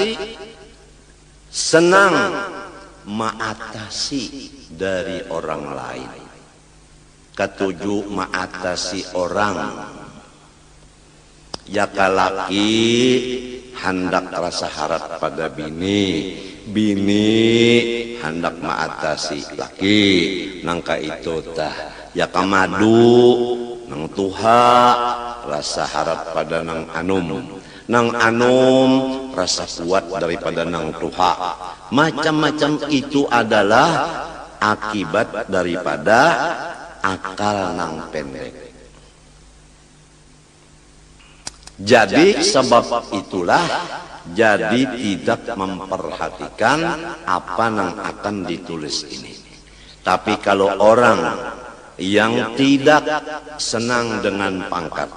hati senang mengatasi dari orang lain. Ketujuh, mengatasi orang. Ya kalaki hendak rasa harap pada bini, bini hendak mengatasi laki, nangka itu tah ya kamadu nang tuha rasa harap pada nang anum rasa kuat daripada nang tuha. Macam-macam itu adalah akibat daripada akal nang pendek. Jadi sebab itulah jadi tidak memperhatikan apa yang akan ditulis ini. Tapi kalau orang yang tidak senang dengan pangkat,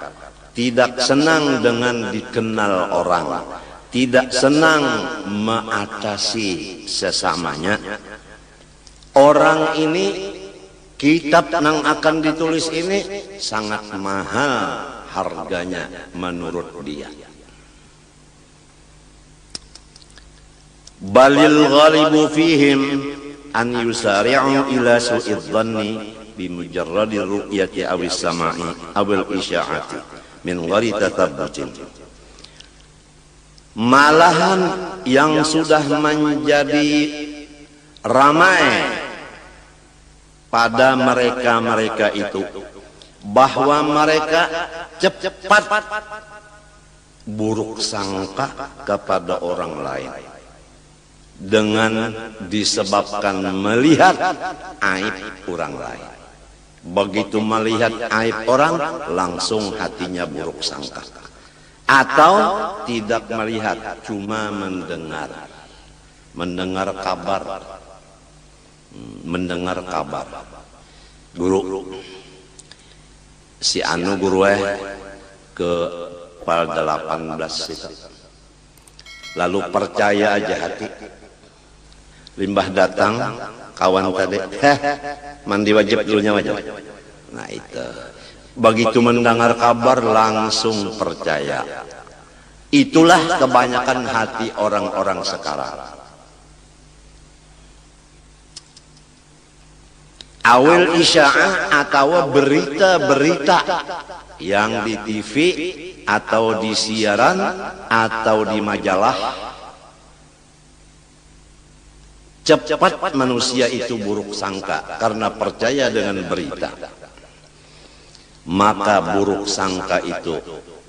tidak senang dengan dikenal orang, tidak senang mengatasi sesamanya, orang ini kitab yang akan ditulis ini sangat mahal harganya menurut dia. Balil ghalibu fihim an yusari'u ila su'idh dhanni bimujarradi ru'yati awis sama'i awil isya'ati min ghairi tatabbutin. Malahan yang sudah menjadi ramai pada mereka-mereka itu bahwa mereka cepat buruk sangka kepada orang lain dengan disebabkan melihat aib orang lain. Begitu melihat aib orang langsung hatinya buruk sangka, atau tidak melihat cuma mendengar kabar guru si anu guru ke pal 18 itu. Lalu percaya aja hati. Limbah datang kawan tadi, mandi wajib dulunya wajib. Nah itu. Begitu mendengar kabar langsung percaya. Itulah kebanyakan hati orang-orang sekarang. Awil isya'ah atau berita-berita yang di TV atau di siaran atau di majalah, cepat manusia itu buruk sangka karena percaya dengan berita. Maka buruk sangka itu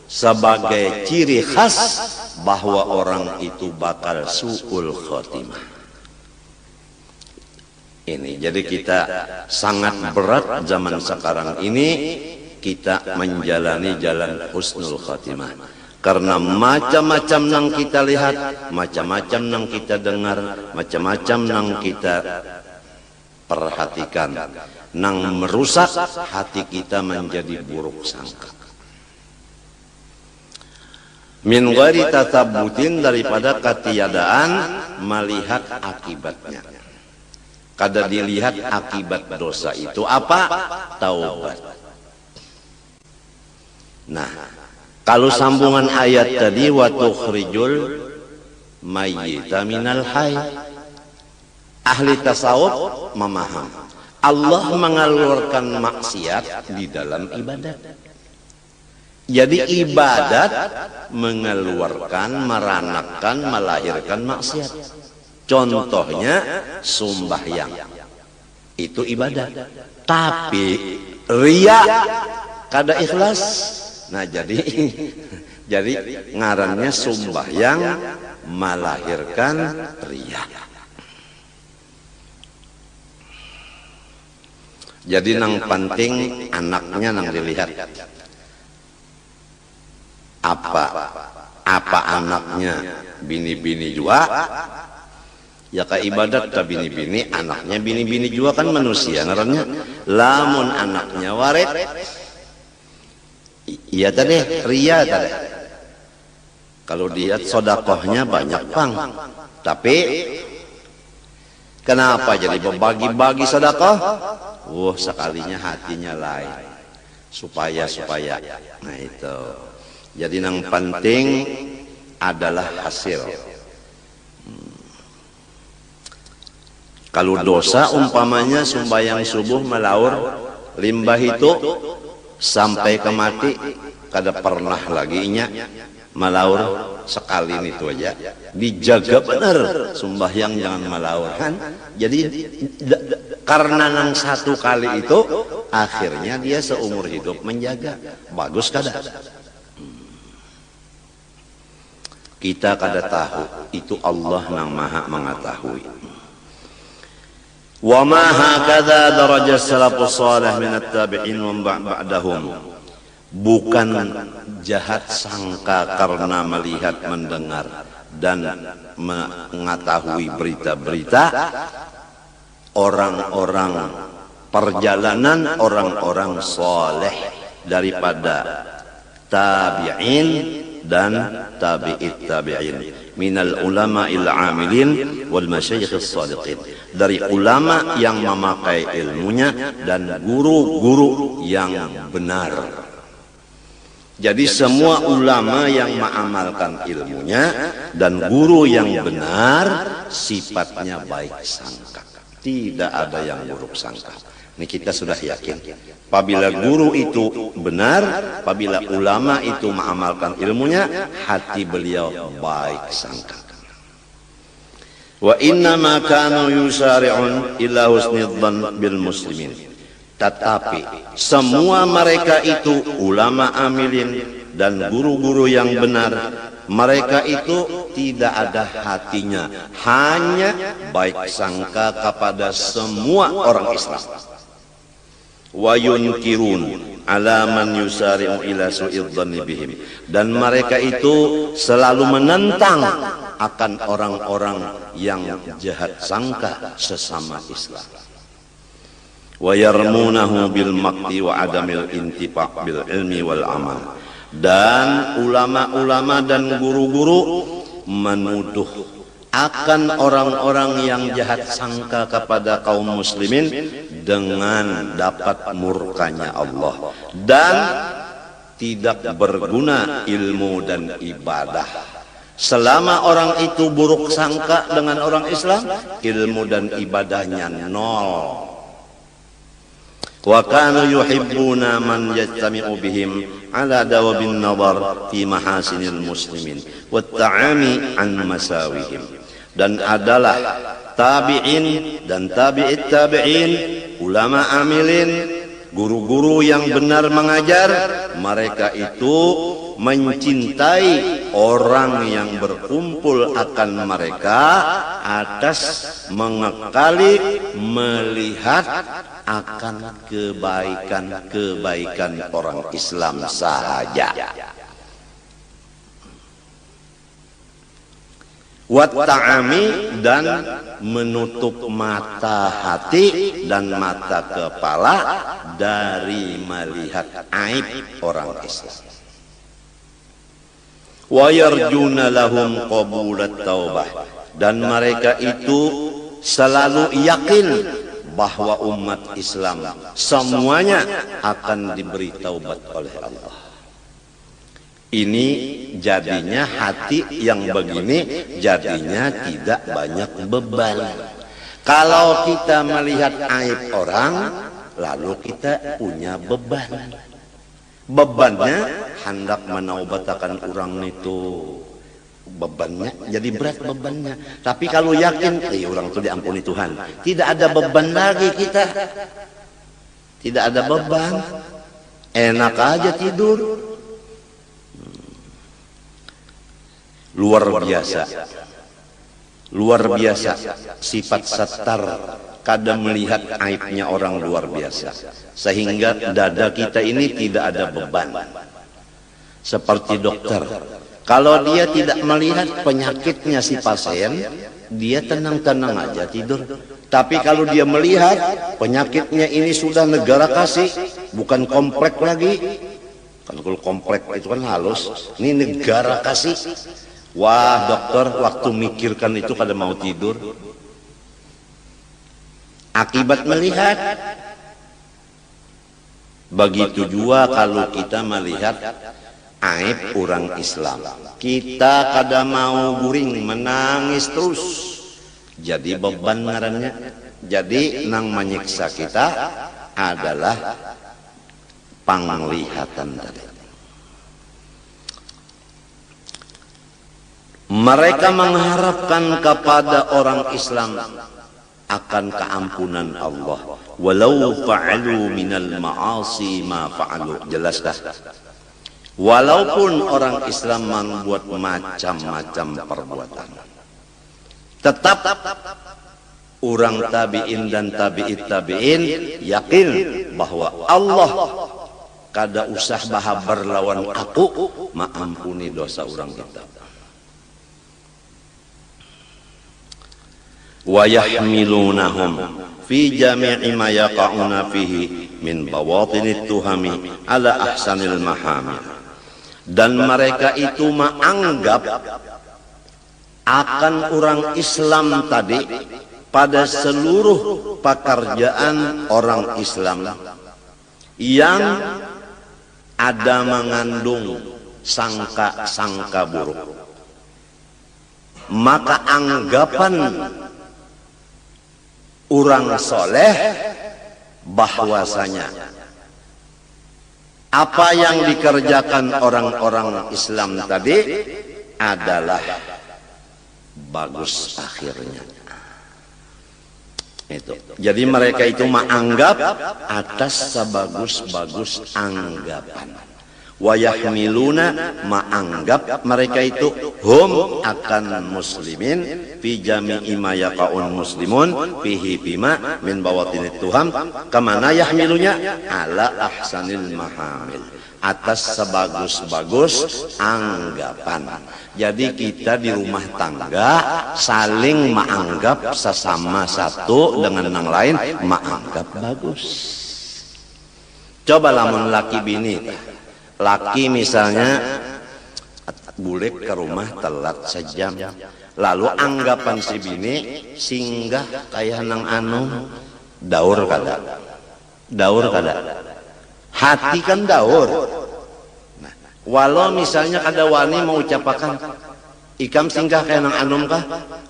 sebagai ciri khas bahwa orang itu bakal su'ul khotimah. Ini jadi kita sangat berat zaman sekarang ini kita menjalani jalan husnul khatimah karena macam-macam yang kita lihat, macam-macam yang kita dengar, macam-macam yang kita perhatikan yang merusak hati kita menjadi buruk sangka. Min ghairi tatabbutin, daripada ketiadaan melihat akibatnya. Kada dilihat akibat dosa itu apa? Taubat. Nah, kalau sambungan ayat tadi wa tukhrijul mayyita minal hayy, ahli tasawuf memaham Allah mengeluarkan maksiat di dalam ibadat. Jadi ibadat mengeluarkan, meranakan, melahirkan maksiat. Contohnya sembahyang itu ibadah, tapi riya kada ikhlas. Nah jadi ngarannya sembahyang melahirkan riya. Jadi nang penting anaknya nang dilihat apa anaknya bini-bini juga. Ya ka ibadat ka bini-bini, anaknya bini-bini juga kan manusia ngarannya. Lamun anaknya waret, iya tadi ria tadi. Kalau dia sodakohnya banyak pang, tapi kenapa jadi membagi-bagi sodakoh? Sekalinya hatinya lain, supaya. Nah itu. Jadi yang penting adalah hasil. Kalau dosa umpamanya sembahyang subuh melaur limbah itu sampai ke mati, kada pernah lagi nya melaur sekali itu aja. Dijaga benar sembahyang jangan melaur kan. Jadi karena nang satu kali itu akhirnya dia seumur hidup menjaga. Bagus kada? Kita kada tahu, itu Allah nang maha mengetahui. Wa ma hakadha darajat salafus salih min at-tabi'in wa ba'dahum. Bukan jahat sangka karena melihat, mendengar dan mengetahui berita-berita orang-orang perjalanan orang-orang saleh daripada tabi'in dan tabi'it tabi'in minal ulama'il amilin wal masyayikh as-sadiqin, dari ulama yang memakai ilmunya dan guru-guru yang benar. Jadi semua ulama yang mengamalkan ilmunya dan guru yang benar sifatnya baik sangka, tidak ada yang buruk sangka. Ini kita sudah yakin. Apabila guru itu benar, apabila ulama itu mengamalkan ilmunya, hati beliau baik sangka. Wa inna ma kanu yusari'un ila husnidzan bil muslimin. Tetapi semua mereka itu ulama amilin dan guru-guru yang benar, mereka itu tidak ada hatinya, hanya baik sangka kepada semua orang Islam. Wa yunkirun ala man yusari'u ila su'idzanni bihim, dan mereka itu selalu menentang akan orang-orang yang jahat sangka sesama Islam. Wa yarmunahu bil maqti wa adamil intifa' bil ilmi wal amal, dan ulama-ulama dan guru-guru menuduh akan orang-orang yang jahat sangka kepada kaum muslimin dengan dapat murkanya Allah dan tidak berguna ilmu dan ibadah. Selama orang itu buruk sangka dengan orang Islam, ilmu dan ibadahnya nol. Wa kanu yuhibbuna man yajtami'u bihim ala dawabin nazar fi mahasinil muslimin wa ta'ami an masawihim. Dan adalah tabi'in dan tabi'it tabi'in, ulama amilin, guru-guru yang benar mengajar, mereka itu mencintai orang yang berkumpul akan mereka atas mengekali melihat akan kebaikan-kebaikan orang Islam sahaja. Wat ta'ami, dan menutup mata hati dan mata kepala dari melihat aib orang Islam. Wa yarjuna lahum qabulat taubah, dan mereka itu selalu yakin bahwa umat Islam semuanya akan diberi taubat oleh Allah. Ini jadinya hati yang begini jadinya tidak banyak beban. Kalau kita melihat aib orang, lalu kita punya beban. Bebannya hendak menaubatakan orang itu, bebannya jadi berat bebannya. Tapi kalau yakin orang itu diampuni Tuhan, tidak ada beban lagi kita, tidak ada beban, enak aja tidur. Luar biasa sifat satar, kadang melihat aibnya orang luar biasa, sehingga dada kita ini tidak ada beban. Seperti dokter, kalau dia tidak melihat penyakitnya si pasien, dia tenang-tenang aja tidur. Tapi kalau dia melihat penyakitnya ini sudah negara kasih, bukan komplek lagi. Kan kalau komplek itu kan halus, ini negara kasih. Wah, dokter waktu mikirkan itu kada mau tidur. Akibat melihat. Begitu juga kalau kita melihat aib orang Islam, kita kada mau guring, menangis terus. Jadi beban ngarannya. Jadi nang menyiksa kita adalah penglihatan tadi. Mereka mengharapkan kepada orang Islam akan keampunan Allah, walau fa'alu minal ma'asi ma fa'alu. Jelas dah. Walaupun orang Islam membuat macam-macam perbuatan, tetap orang tabi'in dan tabi'it tabi'in yakin bahwa Allah kada usah baha berlawan aku, maampuni dosa orang kita. Wa yahmilunahum fi jami'i ma yaqa'una fihi min bawatinit tuhami ala ahsanil mahamil. Dan mereka itu menganggap akan orang Islam tadi pada seluruh pekerjaan orang Islam yang ada mengandung sangka-sangka buruk, maka anggapan orang soleh bahwasanya apa yang dikerjakan orang-orang Islam tadi adalah bagus akhirnya. Itu. Jadi mereka itu menganggap atas sebagus-bagus anggapan. Wa yahmiluna, menganggap mereka itu hum akan muslimin fi jami'i ma yaqa'un muslimun fihi bima min bawatinit tuham kamana yahmilunya ala ahsanil mahamil, atas sebagus-bagus anggapan. Jadi kita di rumah tangga saling menganggap sesama satu dengan yang lain menganggap bagus. Coba lamun laki bini, laki misalnya bulik ke rumah telat sejam, lalu anggapan si bini singgah kayak nang anu daur kada, daur kada, hati kan daur. Nah, walau misalnya kada wani mau ucapakan ikam singgah kayak nang anum kah,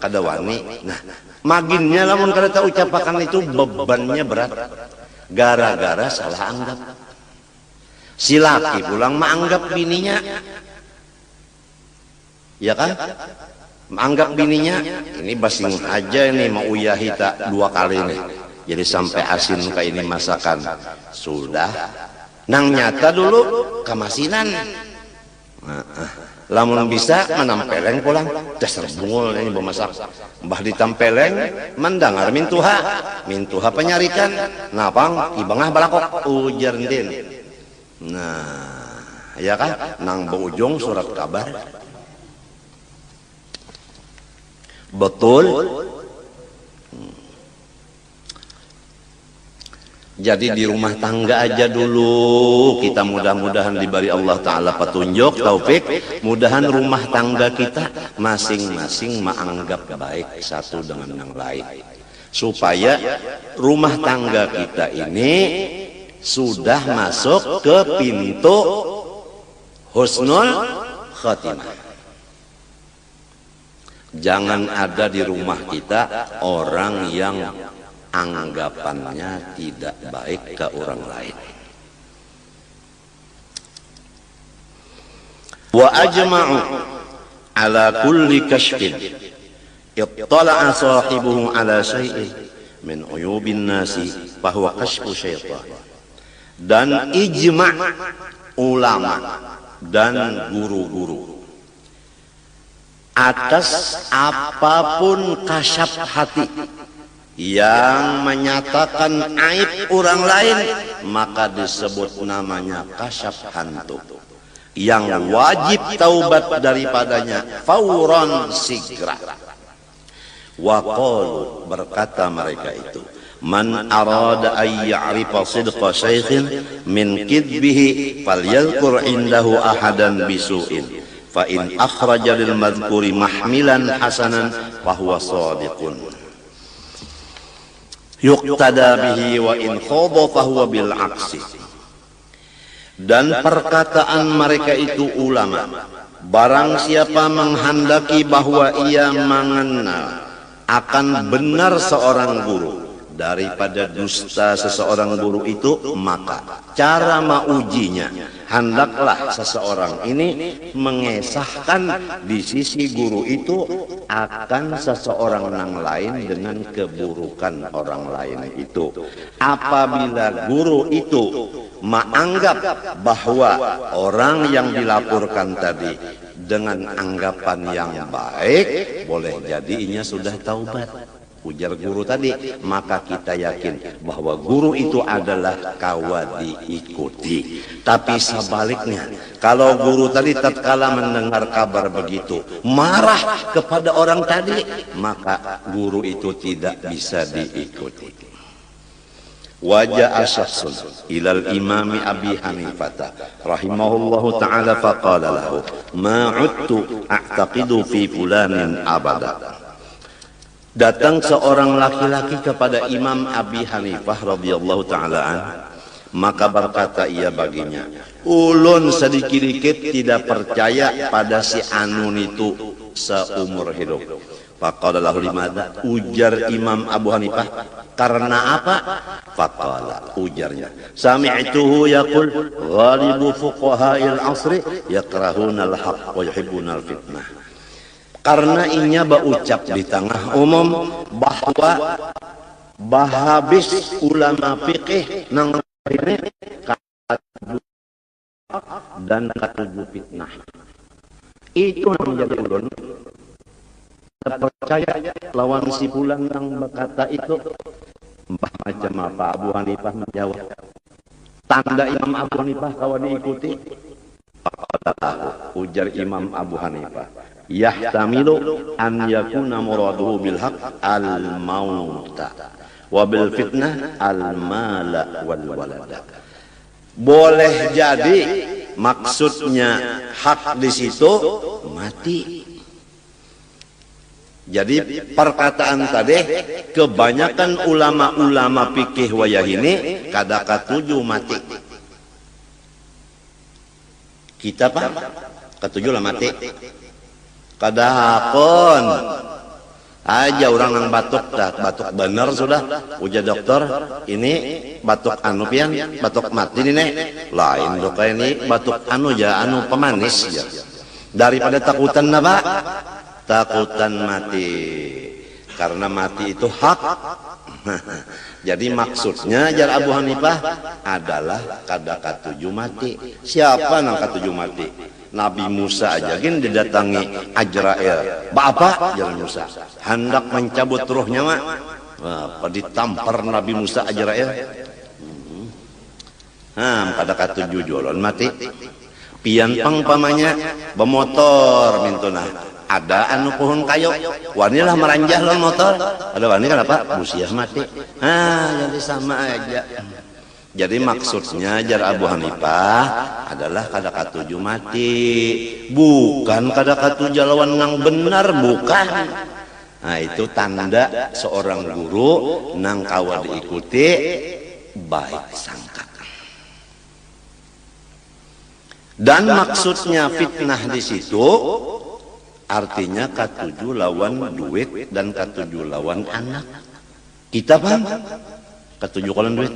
kada wani. Nah, maginnya lamun kada tahu ucapakan itu bebannya berat, gara-gara salah anggap. Si laki pulang menganggap bininya, ya kan? Menganggap bininya ini basing aja ini mau uyahi tak 2 kali nih, jadi sampai asin kayak ini masakan sudah. Nang nyata dulu kamasinan. Lamun bisa menampeleng pulang, dasar bungul ini bemasak. Mbah ditampeleng, mendengar mintuha penyarikan, napang ibangah balakok ujar din. Nah, ya kan? Nang berujung surat kabar. Betul. Jadi di rumah tangga aja dulu kita mudah-mudahan diberi Allah Ta'ala petunjuk, taufik. Mudahan rumah tangga kita masing-masing menganggap baik satu dengan yang lain, supaya rumah tangga kita ini sudah masuk ke pintu husnul khatimah. Jangan ada di rumah kita orang yang anggapannya tidak baik ke orang lain. Wa ajma'u ala kulli kashfin ittala'a sahibuhu ala syai'in min uyubin nasi fahuwa kashfu syaitan. Dan ijma' ulama dan guru-guru atas apapun kasyaf hati yang menyatakan aib orang lain, maka disebut namanya kasyaf hantu, yang wajib taubat daripadanya fauran sigra. Wa qalu, berkata mereka itu, man arada ay ya'rifa sidqa syaikhin min kidbihi falyadhkur indahu ahadan bisu'in fa in akhraja lil madhkuri mahmilan hasanan fahuwa shadiqun yuqtada bihi wa in khadha fahuwa bil aksi. Dan perkataan mereka itu ulama, barang siapa menghendaki bahwa ia mengenal akan benar seorang guru, daripada dusta seseorang guru itu, maka cara maujinya hendaklah seseorang ini mengesahkan di sisi guru itu akan seseorang yang lain dengan keburukan orang lain itu. Apabila guru itu menganggap bahwa orang yang dilaporkan tadi dengan anggapan yang baik, boleh jadi inya sudah taubat, ujar guru tadi, maka kita yakin bahwa guru itu adalah kawa diikuti. Tapi sebaliknya, kalau guru tadi tatkala mendengar kabar begitu marah kepada orang tadi, maka guru itu tidak bisa diikuti. Waja'a syakhsun ilal imami Abi Hanifah rahimahullahu ta'ala faqala lahu ma 'udtu a'taqidu fi fulanin abada. Datang seorang laki-laki kepada Imam Abi Hanifah radhiyallahu ta'ala an, maka berkata ia baginya, ulun sedikit-dikit tidak percaya pada si Anun itu seumur hidup. Faqala lahu limadha, ujar Imam Abu Hanifah, karena apa? Faqala, ujarnya, sami'tuhu yaqul ghalibu fuqaha'il asri yakrahuna al-haq wa yuhibbuna al-fitnah. Karena inya berucap di tengah umum bahwa habis ulama fikih nang ini dan katuju fitnah. Itu yang menjadi ulun percaya lawan si pulang yang berkata itu. Mbah macam apa? Abu Hanifah menjawab, tanda Imam Abu Hanifah kalau diikuti. Ujar Imam Abu Hanifah, yahtamilu an yakuna muraduhu bil haq al mauta wa bil fitnah al mala wal walada. Boleh jadi maksudnya hak di situ mati. Jadi perkataan tadi kebanyakan ulama-ulama fikih wayah ini kada katuju mati. Kita pak katuju lah mati. Kada hakon aja orang yang batuk dah, batuk bener sudah. Ujar dokter, ini batuk anu pian, batuk mati ini nih. Lain dok ini batuk anu ya, anu pemanis ya. Daripada takutan apa? Takutan mati, karena mati itu hak. Jadi maksudnya jar Abu Hanifah adalah kada katuju mati. Siapa nang katuju mati? Nabi Musa aja gin didatangi Ajrail. Bapak jar Musa hendak mencabut ruhnya mak. Wah, ditampar Nabi Musa Ajrail. Kada katuju jolon mati. Pian pangpamanya bemotor mintuna. Ada anu pohon kayu, wanilah meranjah lon motor. Ada wani kan apa? Busiah mati. Jadi sama aja. Jadi maksudnya jar Abu Hanifah adalah kada katuju mati, bukan kada katuju lawan nang benar, bukan. Nah itu tanda seorang guru nang kawa diikuti baik sangka. Dan maksudnya fitnah di situ artinya katuju lawan duit dan katuju lawan anak. Kita paham? Katuju lawan duit.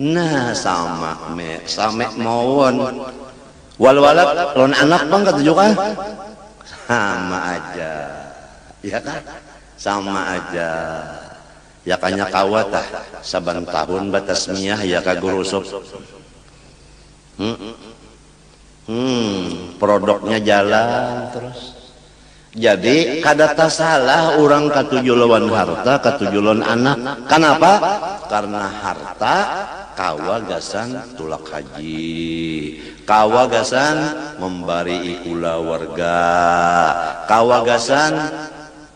Nah sama mawon. Wal-walad lawan anak bang katuju kan? Sama aja. Ya kan? Sama aja. Ya kanya kawatah saban tahun batas miyah ya kagurusop. Produknya jalan terus. Jadi kada salah orang katuju lawan harta, katuju lawan anak. Kenapa? Karena harta kawagasan tulak haji, kawagasan membari ikula warga, kawagasan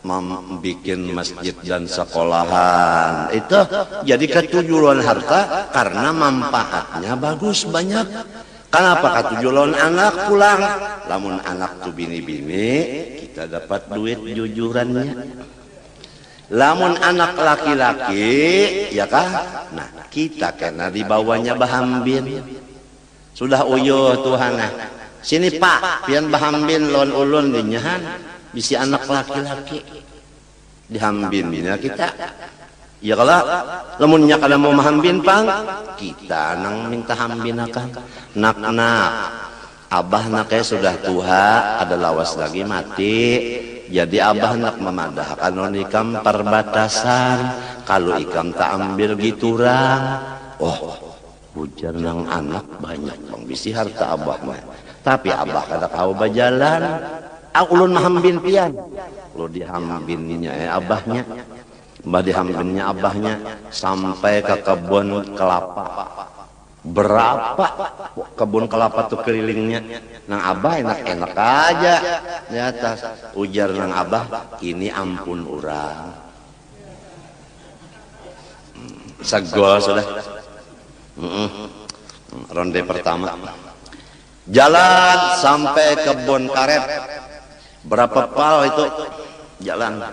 membikin masjid dan sekolahan. Itu jadi katuju lawan harta karena manfaatnya bagus banyak. Kenapa katuju lawan anak pulang? Lamun anak tu bini-bini, kita dapat duit jujurannya. Lamun anak laki-laki, ya kah? Nah, kita kena dibawanya bahambin. Sudah uyuh Tuhan. Sini Pak, pian bahambin lawan ulun dinyahan, bisi anak laki-laki. dihambinnya kita. Ya kalau lamunnya kada mau mahambin pang, kita nang minta hambin akan. Nak abah nak sudah tua, ada lawas lagi mati. Jadi abah nak memadahkan on ikam perbatasan. Kalau ikam tak ambil giturang, oh ujar nang anak banyak bang bisi harta abah mah. Tapi abah kada kau berjalan. Aku ulun mahambin pian. Lu dihambinnya abahnya. Mbah dihambinnya abahnya sampai ke kebun kelapa. Berapa kebun kelapa tuh kelilingnya. Nang abah enak-enak aja di atas. Ujar nang abah, ini ampun urang. Segol sudah. Ronde pertama. Jalan sampai kebun karet. Berapa pal itu jalan.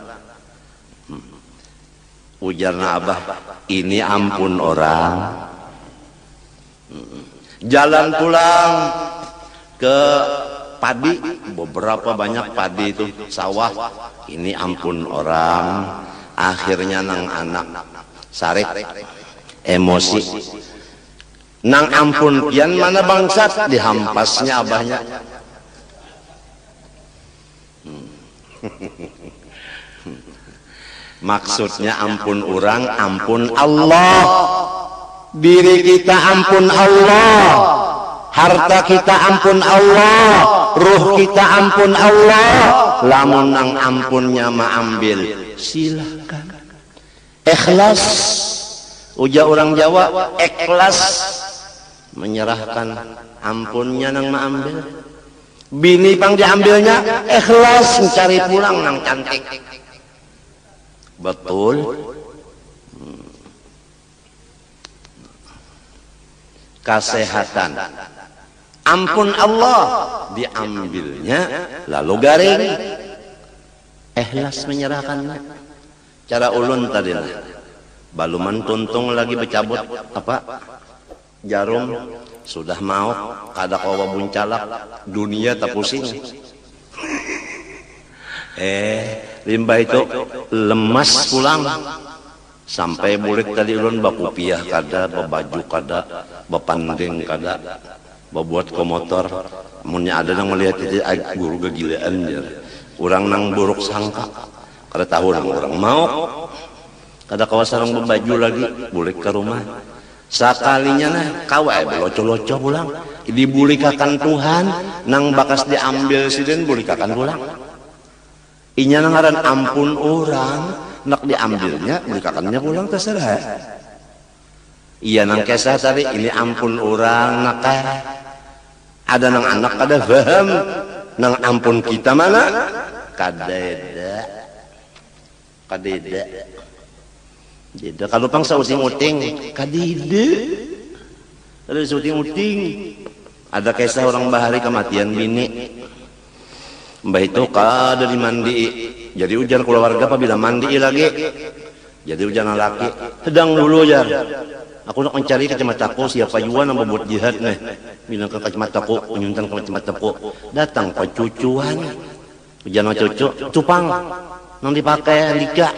Ujarna abah, ini ampun orang. Jalan pulang ke padi, beberapa banyak padi itu sawah. Ini ampun orang. Akhirnya nang anak sarik emosi. Nang ampun pian mana bangsat, dihampasnya abahnya. Maksudnya ampun orang, ampun Allah. Diri kita ampun Allah. Harta kita ampun Allah. Ruh kita ampun Allah. Lamun nang ampunnya ma ambil, silakan. Ikhlas. Ujar orang Jawa, ikhlas. Menyerahkan ampunnya nang ma ambil. Bini pang diambilnya, ikhlas mencari pulang nang cantik. Betul. Kesehatan ampun Allah diambilnya lalu garing ikhlas menyerahkannya. Cara ulun tadi lah baluman tuntung lagi bercabut apa jarum sudah mau kada kawa buncalak dunia tak pusing. Limbah itu lemas pulang sampai bulik tadi ulun bakupiah kada, babaju kada, bapandeng kada, babuat komotor. Munnya ada nang melihat itu guru kegilaan dia. Urang nang buruk sangka kada tahu nang orang mau kada kawa sareng babaju lagi bulik ke rumah. Sakalinya nah kawa loco-loco pulang dibulikakan Tuhan nang bakas diambil siden bulikakan pulang. Inya ngaran ampun orang nak diambilnya bulikakannya pulang terserah. Iya nang kesah tadi ini ampun orang nak ada nang anak kada paham nang ampun kita mana kadeda jeda kalau pang sauting uting kadide ada sauting uting. Ada kisah orang bahari kematian bini. Mbah itu kada dimandi. Jadi ujar keluarga apabila mandi lagi. Jadi ujar laki, sedang dulu ya. Aku nak mencari kacamataku siapa juga yang membuat jihad nih. Bilang ke kacamataku, menyuntan ke kacamataku. Datang pecucuan. Ujar cucu, cupang. Nang dipakai lika.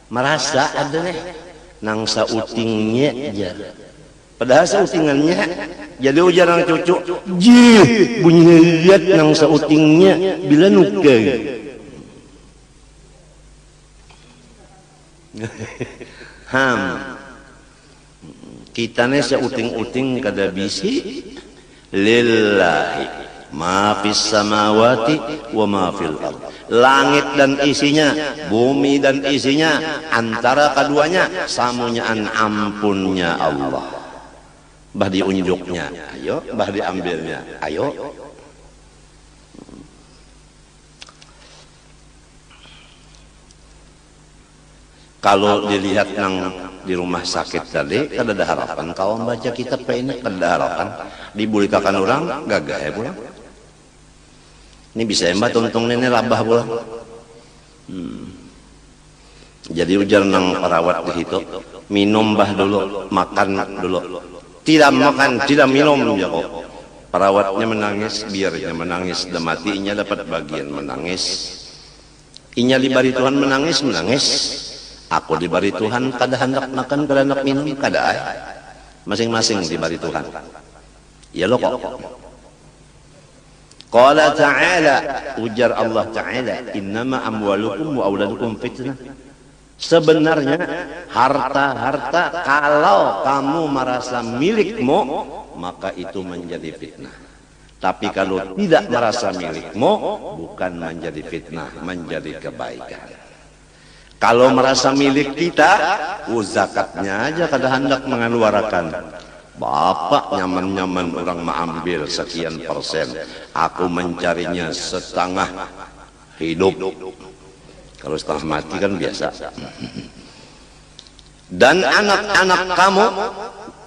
Merasa ada nih. Nang sautingnya aja. Padahal sautingannya jadi ujar nang cucu jih bunyi lihat nang sautingnya bila nuka ham kita nih sauting-uting kada bisi lillahi ma fis samawati wa ma fil ardh. Langit dan isinya, bumi dan isinya, antara keduanya samunyaan ampunnya Allah. Bah diunjuknya, ayo, bah diambilnya, ayo. Kalau dilihat nang di rumah sakit tadi, kada ada harapan. Kau baca kitab ini kada ada harapan. Dibulikakan orang, gagah ya pulang. Ini bisa mbak tuntung nenek labah pulang. Jadi ujar nang perawat di situ, minum bah dulu, makan dulu. Tidak makan, tidak minum ya kok. Perawatnya menangis, biarnya menangis, dan matinya dapat bagian menangis. Inya dibari Tuhan menangis, menangis. Aku dibari Tuhan kada hendak makan, kada hendak minum, kada ay. Masing-masing dibari Tuhan. Ya lo kok. Qala ta'ala, ujar Allah Ta'ala, innama amwalukum wa auladukum fitnah. Sebenarnya harta-harta kalau kamu merasa milikmu, maka itu menjadi fitnah. Tapi kalau tidak merasa milikmu, bukan menjadi fitnah, menjadi kebaikan. Kalau merasa milik kita, zakatnya aja kada hendak mengeluarkan. Bapak nyaman-nyaman orang mengambil sekian persen, aku mencarinya setengah hidup. Kalau setengah mati kan biasa. Dan anak-anak kamu,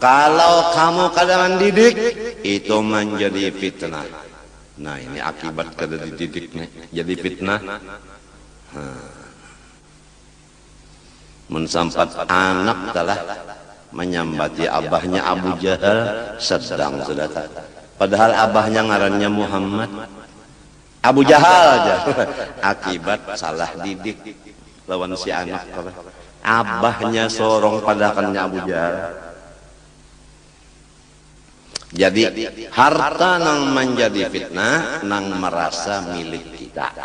kalau kamu kada mendidik, itu menjadi fitnah. Nah ini akibat kada dididiknya, jadi fitnah. Mensampat anak telah menyambati abahnya Abu Jahal sedang sedata. Padahal abahnya ngarannya Muhammad. Abu Jahal aja. Akibat salah didik lawan si anak. Abahnya sorong padakannya Abu Jahal. Jadi harta nang menjadi fitnah nang merasa milik kita.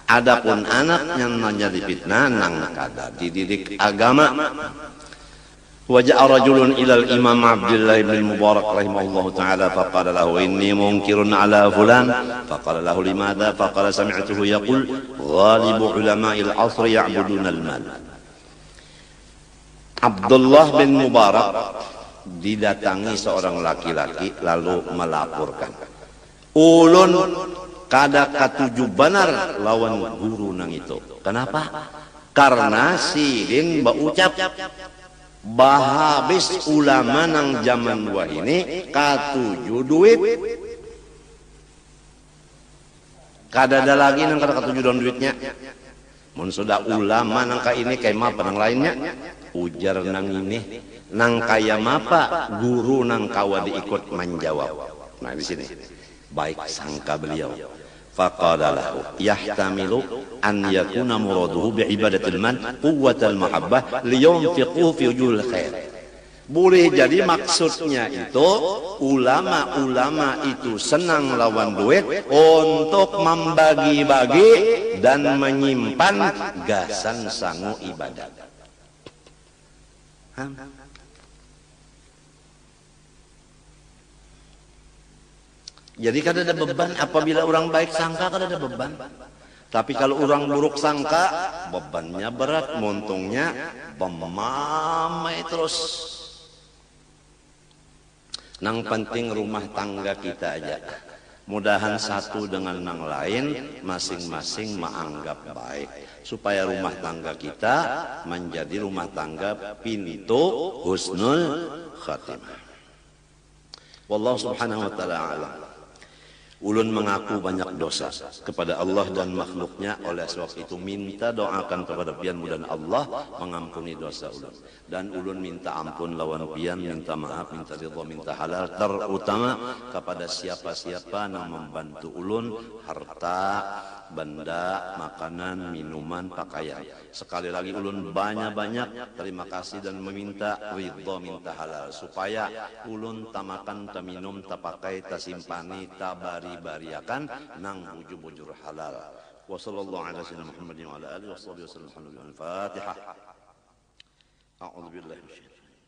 Adapun anak yang menjadi fitnah nang kada dididik agama. وجاء رجل إلى الإمام عبد الله بن المبارك رحمه الله تعالى فقال له إني منكر على فلان فقال له لماذا فقال سمعته يقول غالب علماء العصر يعبدون المال. Abdullah bin Mubarak didatangi seorang laki-laki lalu melaporkan, ulun kada katuju benar lawan guru nang itu. Kenapa? Karena sidin baucap bahabis ulama nang zaman wah ini katuju duit, kada ada lagi nang kada katuju don duitnya. Mun sudah ulama nang ka ini kayak apa nang lainnya, ujar nang ini nang kaya mapa guru nang kawa diikut menjawab. Nah di sini baik sangka beliau. Faqala lahu yahtamilu an yakuna muraduhu bi'ibadatil man quwwatal mahabbah liyunfiqu fi wujul khair. Boleh jadi maksudnya itu ulama-ulama itu senang lawan duit untuk membagi-bagi dan menyimpan gasan sangu ibadat. Jadi kada ada beban apabila orang baik sangka kada ada beban. Tapi kalau orang buruk sangka bebannya berat, montongnya bemamai terus. Nang penting rumah tangga kita aja. Mudahan satu dengan nang lain masing-masing menganggap baik supaya rumah tangga kita menjadi rumah tangga pintu husnul khatimah. Wallahu subhanahu wa ta'ala a'lam. Ulun mengaku banyak dosa kepada Allah dan makhluknya, oleh sebab itu minta doakan kepada pian mudah Allah mengampuni dosa ulun. Dan ulun minta ampun lawan pian, minta maaf, minta ridha, minta halal, terutama kepada siapa-siapa yang membantu ulun harta, benda, makanan, minuman, pakaian. Sekali lagi ulun banyak-banyak terima kasih dan meminta ridha, minta halal supaya ulun tamakan, taminum, tapakai, tasimpani, tabari-bariakan nang bujur-bujur halal. Wa sallallahu ala sayyidina Muhammadin wa ala alihi wa sahbihi wasallam. Al-Fatihah. A'udzu billahi minasyaitonir rajim.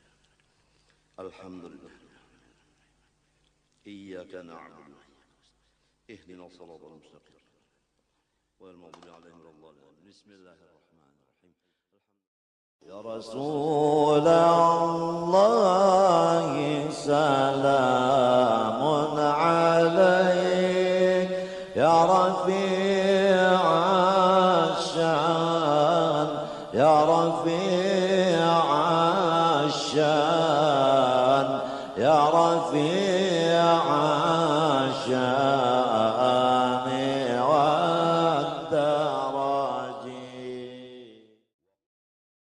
Alhamdulillah. Iyyaka na'budu. Ihdinas siratal mustaqim. Wal maghdubi 'alaihim waladdallin. Bismillahirrahmanirrahim. Ya Rasulullah salamun 'alaik ya rafi'asyan ya rafi'asyan ya rafi'